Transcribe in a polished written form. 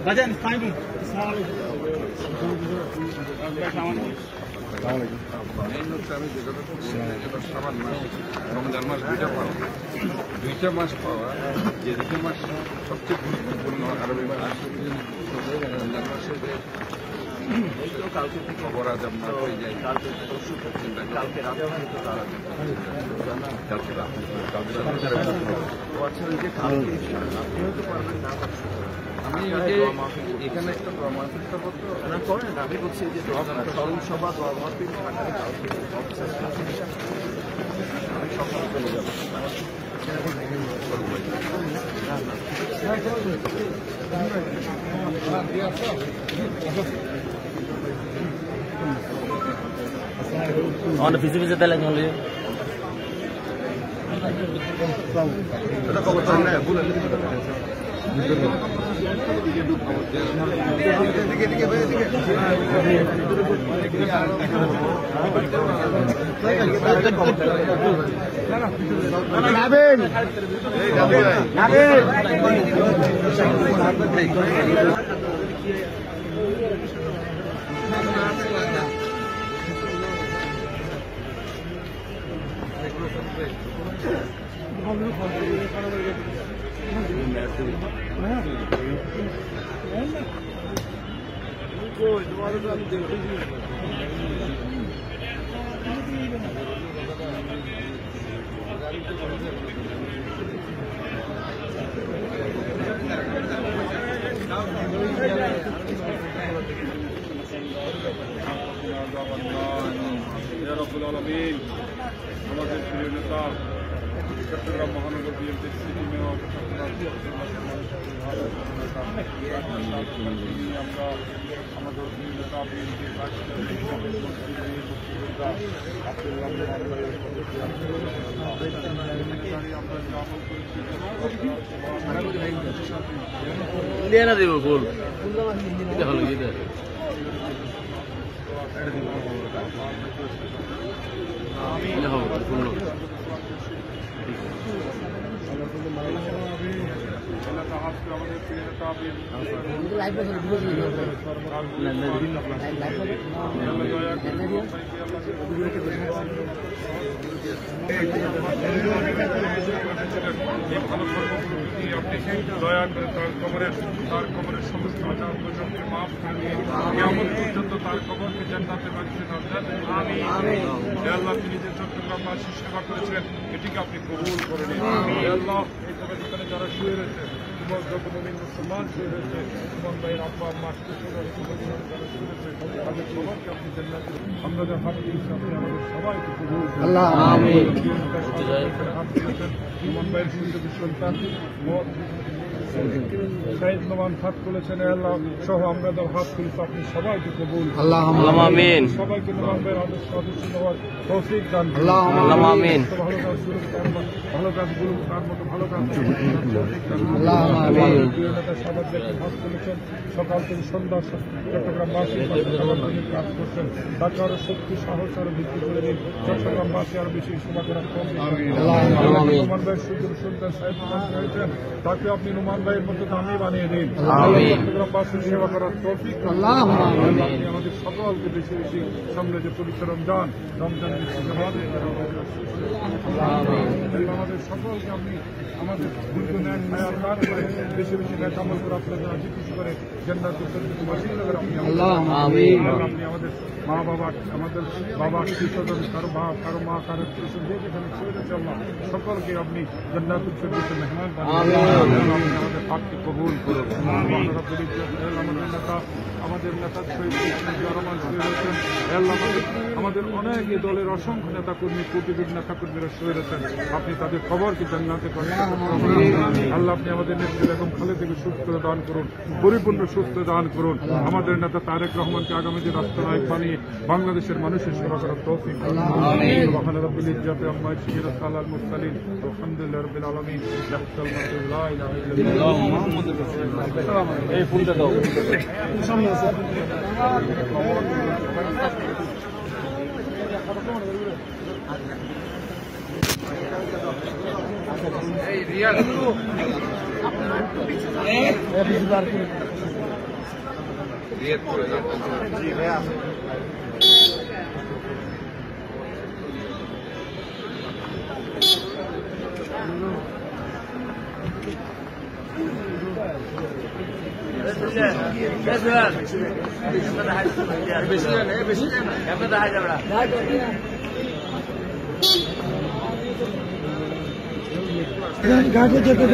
বাজান ফাইন আমি যে কথা এবার সাবান মাস রমজান মাস দুইটা মাস পাওয়া যে দুটো মাস সবচেয়ে গুরুত্বপূর্ণ আরবি মাস রমজান মাসে যে খবর আজ আপনার হয়ে যায় কালকে রাতে আমি এখানে একটা মাহফিলটা করতে না করেন আমি বলছি যে স্মরণ সভা মাহফিল আমি সকালে চলে যাবো পিছিয়ে পিছিয়ে তাহলে খবর আমাদের প্রিয় নেতা চট্টগ্রাম মহানগর বিএনপির সিটি মেয়র আমরা আমাদের প্রিয় নেতা বিএনপির না দেব ফুল হলো গিয়ে দয়া করে তার কবরের সমস্ত আচার প্রজন্মকে মাফ করে দিয়ে কিয়ামত পর্যন্ত তার কবরকে জান্নাতে বানিয়ে দেন। আল্লাহ তিনি যে চট্টগ্রামবাসী সেবা করেছিলেন এটিকে আপনি কবুল করে নিন। আল্লাহ এখানে যারা শুয়ে রয়েছে মুসলমান শুয়ে রয়েছে সুমন ভাইয়ের আব্বা আম্মা যারা শুয়ে রয়েছে তাদের সবাইকে আপনি জান্নাতে আমরা যা হাত দিয়েছি আপনি আমাদের সবাইকে কবুল হাত দিয়েছেন সুমন ভাইয়ের সুন্দর সন্তান শাহিদ নোমান হাত তুলেছেন আল্লাহ সহ আমরা যারা হাত তুলেছি আপনি সবাইকে কবুল আমিন সবাইকে নোমান ভাইয়ের আদর্শ নেওয়ার তৌফিক দান আমিন ভালো কাজগুলো তার মতো ভালো কাজ হাত তুলেছেন সকাল থেকে সন্ধ্যা চট্টগ্রামবাসী কাজ করছেন তাকে আরো শক্তি সাহস আরো বৃদ্ধি করে দিন চট্টগ্রামবাসী আরো বেশি সেবা করার নোমান ভাইয়ের সুন্দর সন্তান সাহেব হয়েছেন তাকে আপনি নোমান ভাইয়ের মতো দামি বানিয়ে দিন চট্টগ্রামবাসীর সেবা করার তৌফিক আপনি আমাদের সকলকে বেশি বেশি সামনে যে পবিত্র রমজান আমাদের সকলকে আপনি আমাদের দীর্ঘ ন্যায় দান করে বেশি বেশি ন্যায় আমল করে আপনাদের খুশি করে জান্নাতুল ফেরদৌসে আপনি আমাদের মা বাবা আমাদের বাবা শিশুজন কারো মা কারো শিশু যে যেখানে ছেড়ে রয়েছে আল্লাহ সকলকে আপনি জান্নাতুল ফেরদৌসে মেহমান আপনি আমাদের পাপকে কবুল করুন। আমাদের নেতা রহমান শুয়ে রয়েছেন আমাদের অনেক দলের অসংখ্য নেতা কর্মী কোটিবিদ নেতা কর্মীরা শুয়ে রয়েছেন আপনি তাদের খবরকে জান্নাতে করেন আল্লাহ আপনি আমাদের নেত্রী বেগম খালেদাকে সুস্থ দান করুন পরিপূর্ণ সুস্থ দান করুন আমাদের নেতা তারেক রহমানকে আগামী দিন রাষ্ট্রনায়ক বানিয়ে বাংলাদেশের মানুষের সেবা করার তৌফিক রব্বুল ইজ্জতি আম্মা ইয়াসিফুন সালাল মুরসালিন আলহামদুলিল্লাহি রাব্বিল আলামিন লা ইলাহা ইল্লাল্লাহ মুহাম্মাদুর রাসূলুল্লাহ এই ফুলটা দাও সামনে আছে এই রিয়াজ घाटे जेते